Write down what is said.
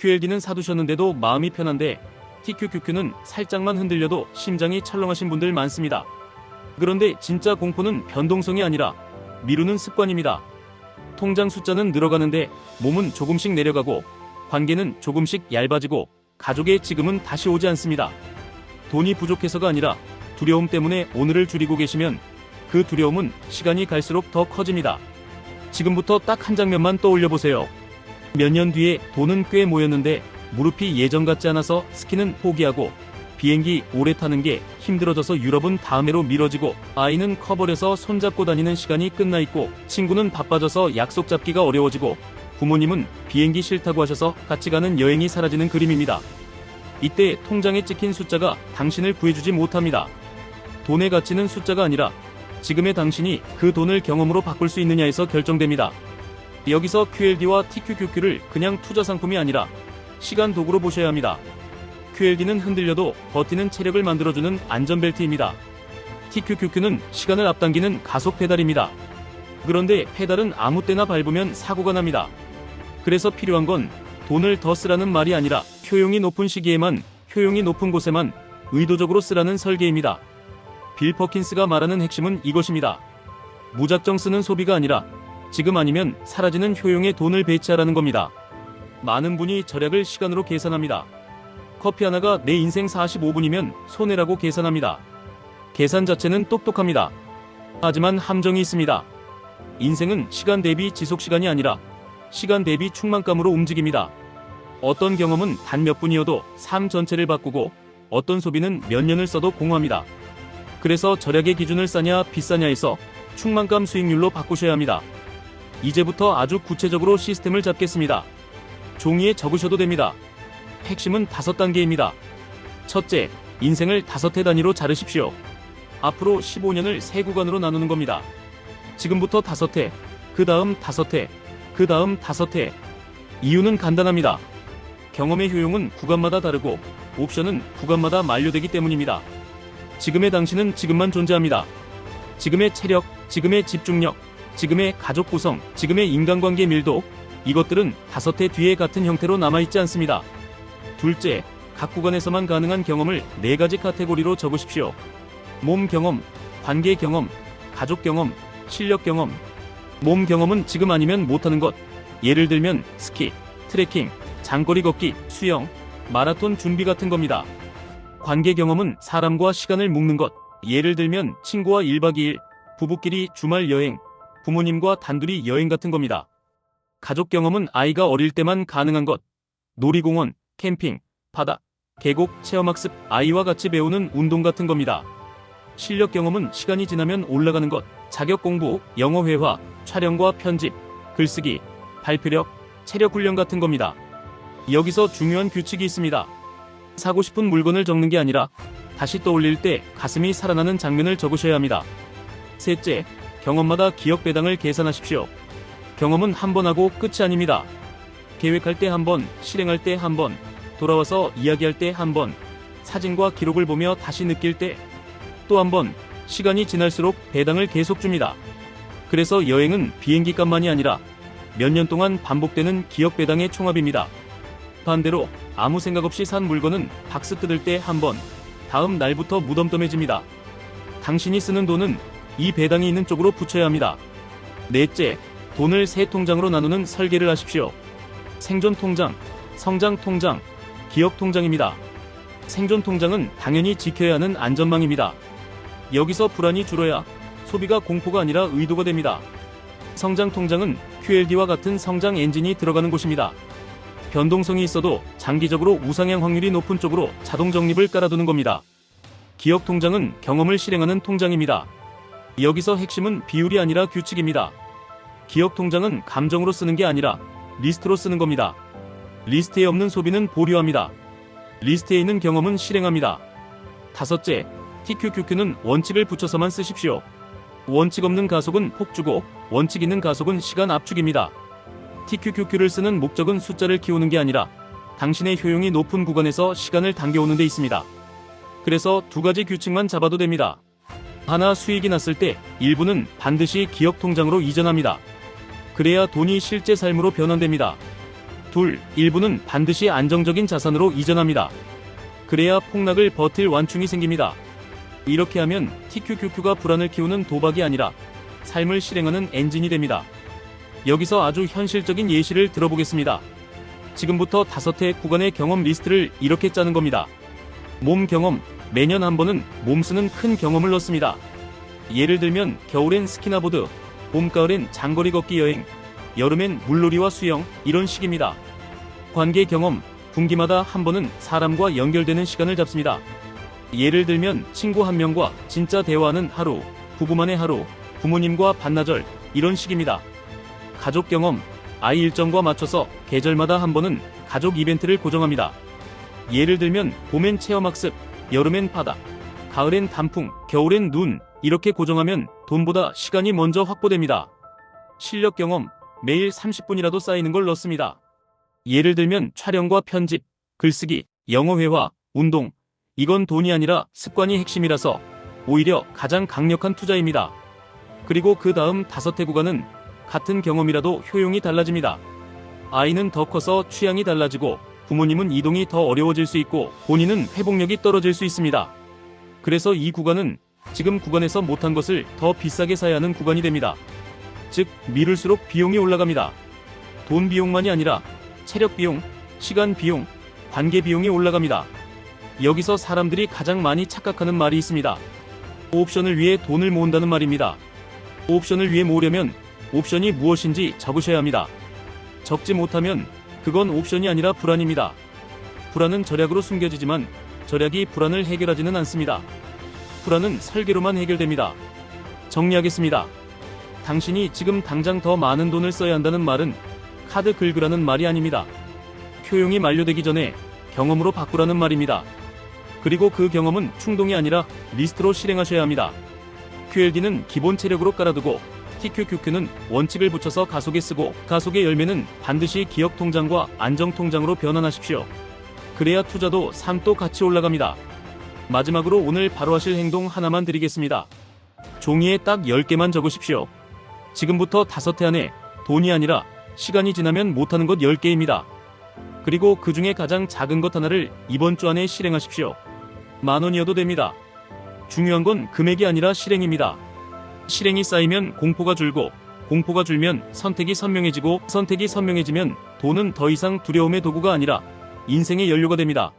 QLD는 사두셨는데도 마음이 편한데 TQQQ는 살짝만 흔들려도 심장이 철렁하신 분들 많습니다. 그런데 진짜 공포는 변동성이 아니라 미루는 습관입니다. 통장 숫자는 늘어가는데 몸은 조금씩 내려가고 관계는 조금씩 얇아지고 가족의 지금은 다시 오지 않습니다. 돈이 부족해서가 아니라 두려움 때문에 오늘을 줄이고 계시면 그 두려움은 시간이 갈수록 더 커집니다. 지금부터 딱 한 장면만 떠올려 보세요. 몇 년 뒤에 돈은 꽤 모였는데 무릎이 예전 같지 않아서 스키는 포기하고 비행기 오래 타는 게 힘들어져서 유럽은 다음해로 미뤄지고 아이는 커버려서 손잡고 다니는 시간이 끝나 있고 친구는 바빠져서 약속 잡기가 어려워지고 부모님은 비행기 싫다고 하셔서 같이 가는 여행이 사라지는 그림입니다. 이때 통장에 찍힌 숫자가 당신을 구해주지 못합니다. 돈의 가치는 숫자가 아니라 지금의 당신이 그 돈을 경험으로 바꿀 수 있느냐에서 결정됩니다. 여기서 QLD와 TQQQ를 그냥 투자 상품이 아니라 시간 도구로 보셔야 합니다. QLD는 흔들려도 버티는 체력을 만들어주는 안전벨트입니다. TQQQ는 시간을 앞당기는 가속 페달입니다. 그런데 페달은 아무 때나 밟으면 사고가 납니다. 그래서 필요한 건 돈을 더 쓰라는 말이 아니라 효용이 높은 시기에만, 효용이 높은 곳에만 의도적으로 쓰라는 설계입니다. 빌 퍼킨스가 말하는 핵심은 이것입니다. 무작정 쓰는 소비가 아니라 지금 아니면 사라지는 효용에 돈을 배치하라는 겁니다. 많은 분이 절약을 시간으로 계산합니다. 커피 하나가 내 인생 45분이면 손해라고 계산합니다. 계산 자체는 똑똑합니다. 하지만 함정이 있습니다. 인생은 시간 대비 지속시간이 아니라 시간 대비 충만감으로 움직입니다. 어떤 경험은 단 몇 분이어도 삶 전체를 바꾸고 어떤 소비는 몇 년을 써도 공허합니다. 그래서 절약의 기준을 싸냐 비싸냐에서 충만감 수익률로 바꾸셔야 합니다. 이제부터 아주 구체적으로 시스템을 잡겠습니다. 종이에 적으셔도 됩니다. 핵심은 5단계입니다. 첫째, 인생을 5해 단위로 자르십시오. 앞으로 15년을 3구간으로 나누는 겁니다. 지금부터 5해, 그 다음 5해, 그 다음 5해. 이유는 간단합니다. 경험의 효용은 구간마다 다르고 옵션은 구간마다 만료되기 때문입니다. 지금의 당신은 지금만 존재합니다. 지금의 체력, 지금의 집중력, 지금의 가족 구성, 지금의 인간관계 밀도, 이것들은 5해 뒤에 같은 형태로 남아있지 않습니다. 둘째, 각 구간에서만 가능한 경험을 4가지 카테고리로 적으십시오. 몸 경험, 관계 경험, 가족 경험, 실력 경험. 몸 경험은 지금 아니면 못하는 것. 예를 들면 스키, 트레킹, 장거리 걷기, 수영, 마라톤 준비 같은 겁니다. 관계 경험은 사람과 시간을 묶는 것. 예를 들면 친구와 1박 2일, 부부끼리 주말 여행, 부모님과 단둘이 여행 같은 겁니다. 가족 경험은 아이가 어릴 때만 가능한 것. 놀이공원, 캠핑, 바다, 계곡, 체험학습, 아이와 같이 배우는 운동 같은 겁니다. 실력 경험은 시간이 지나면 올라가는 것. 자격 공부, 영어 회화, 촬영과 편집, 글쓰기, 발표력, 체력 훈련 같은 겁니다. 여기서 중요한 규칙이 있습니다. 사고 싶은 물건을 적는 게 아니라 다시 떠올릴 때 가슴이 살아나는 장면을 적으셔야 합니다. 셋째, 경험마다 기억 배당을 계산하십시오. 경험은 한 번 하고 끝이 아닙니다. 계획할 때 한 번, 실행할 때 한 번, 돌아와서 이야기할 때 한 번, 사진과 기록을 보며 다시 느낄 때 또 한 번, 시간이 지날수록 배당을 계속 줍니다. 그래서 여행은 비행기 값만이 아니라 몇 년 동안 반복되는 기억 배당의 총합입니다. 반대로 아무 생각 없이 산 물건은 박스 뜯을 때 한 번, 다음 날부터 무덤덤해집니다. 당신이 쓰는 돈은 이 배당이 있는 쪽으로 붙여야 합니다. 넷째, 돈을 3통장으로 나누는 설계를 하십시오. 생존 통장, 성장 통장, 기억 통장입니다. 생존 통장은 당연히 지켜야 하는 안전망입니다. 여기서 불안이 줄어야 소비가 공포가 아니라 의도가 됩니다. 성장 통장은 QLD와 같은 성장 엔진이 들어가는 곳입니다. 변동성이 있어도 장기적으로 우상향 확률이 높은 쪽으로 자동 적립을 깔아두는 겁니다. 기억 통장은 경험을 실행하는 통장입니다. 여기서 핵심은 비율이 아니라 규칙입니다. 기억 통장은 감정으로 쓰는 게 아니라 리스트로 쓰는 겁니다. 리스트에 없는 소비는 보류합니다. 리스트에 있는 경험은 실행합니다. 다섯째, TQQQ는 원칙을 붙여서만 쓰십시오. 원칙 없는 가속은 폭주고 원칙 있는 가속은 시간 압축입니다. TQQQ를 쓰는 목적은 숫자를 키우는 게 아니라 당신의 효용이 높은 구간에서 시간을 당겨오는 데 있습니다. 그래서 2가지 규칙만 잡아도 됩니다. 하나, 수익이 났을 때 일부는 반드시 기억 통장으로 이전합니다. 그래야 돈이 실제 삶으로 변환됩니다. 둘, 일부는 반드시 안정적인 자산으로 이전합니다. 그래야 폭락을 버틸 완충이 생깁니다. 이렇게 하면 TQQQ가 불안을 키우는 도박이 아니라 삶을 실행하는 엔진이 됩니다. 여기서 아주 현실적인 예시를 들어보겠습니다. 지금부터 5회 구간의 경험 리스트를 이렇게 짜는 겁니다. 몸 경험, 매년 한 번은 몸쓰는 큰 경험을 넣습니다. 예를 들면 겨울엔 스키나 보드, 봄, 가을엔 장거리 걷기 여행, 여름엔 물놀이와 수영, 이런 식입니다. 관계 경험, 분기마다 한 번은 사람과 연결되는 시간을 잡습니다. 예를 들면 친구 한 명과 진짜 대화하는 하루, 부부만의 하루, 부모님과 반나절, 이런 식입니다. 가족 경험, 아이 일정과 맞춰서 계절마다 한 번은 가족 이벤트를 고정합니다. 예를 들면 봄엔 체험학습, 여름엔 바다, 가을엔 단풍, 겨울엔 눈, 이렇게 고정하면 돈보다 시간이 먼저 확보됩니다. 실력 경험, 매일 30분이라도 쌓이는 걸 넣습니다. 예를 들면 촬영과 편집, 글쓰기, 영어회화, 운동, 이건 돈이 아니라 습관이 핵심이라서 오히려 가장 강력한 투자입니다. 그리고 그 다음 5회 구간은 같은 경험이라도 효용이 달라집니다. 아이는 더 커서 취향이 달라지고 부모님은 이동이 더 어려워질 수 있고 본인은 회복력이 떨어질 수 있습니다. 그래서 이 구간은 지금 구간에서 못한 것을 더 비싸게 사야 하는 구간이 됩니다. 즉 미룰수록 비용이 올라갑니다. 돈 비용만이 아니라 체력 비용, 시간 비용, 관계 비용이 올라갑니다. 여기서 사람들이 가장 많이 착각하는 말이 있습니다. 옵션을 위해 돈을 모은다는 말입니다. 옵션을 위해 모으려면 옵션이 무엇인지 적으셔야 합니다. 적지 못하면 그건 옵션이 아니라 불안입니다. 불안은 절약으로 숨겨지지만 절약이 불안을 해결하지는 않습니다. 불안은 설계로만 해결됩니다. 정리하겠습니다. 당신이 지금 당장 더 많은 돈을 써야 한다는 말은 카드 긁으라는 말이 아닙니다. 효용이 만료되기 전에 경험으로 바꾸라는 말입니다. 그리고 그 경험은 충동이 아니라 리스트로 실행하셔야 합니다. QLD는 기본 체력으로 깔아두고 TQQQ는 원칙을 붙여서 가속에 쓰고 가속의 열매는 반드시 기억 통장과 안정 통장으로 변환하십시오. 그래야 투자도 삶도 같이 올라갑니다. 마지막으로 오늘 바로 하실 행동 하나만 드리겠습니다. 종이에 딱 10개만 적으십시오. 지금부터 5회 안에 돈이 아니라 시간이 지나면 못하는 것 10개입니다. 그리고 그 중에 가장 작은 것 하나를 이번 주 안에 실행하십시오. 10,000원이어도 됩니다. 중요한 건 금액이 아니라 실행입니다. 실행이 쌓이면 공포가 줄고 공포가 줄면 선택이 선명해지고 선택이 선명해지면 돈은 더 이상 두려움의 도구가 아니라 인생의 연료가 됩니다.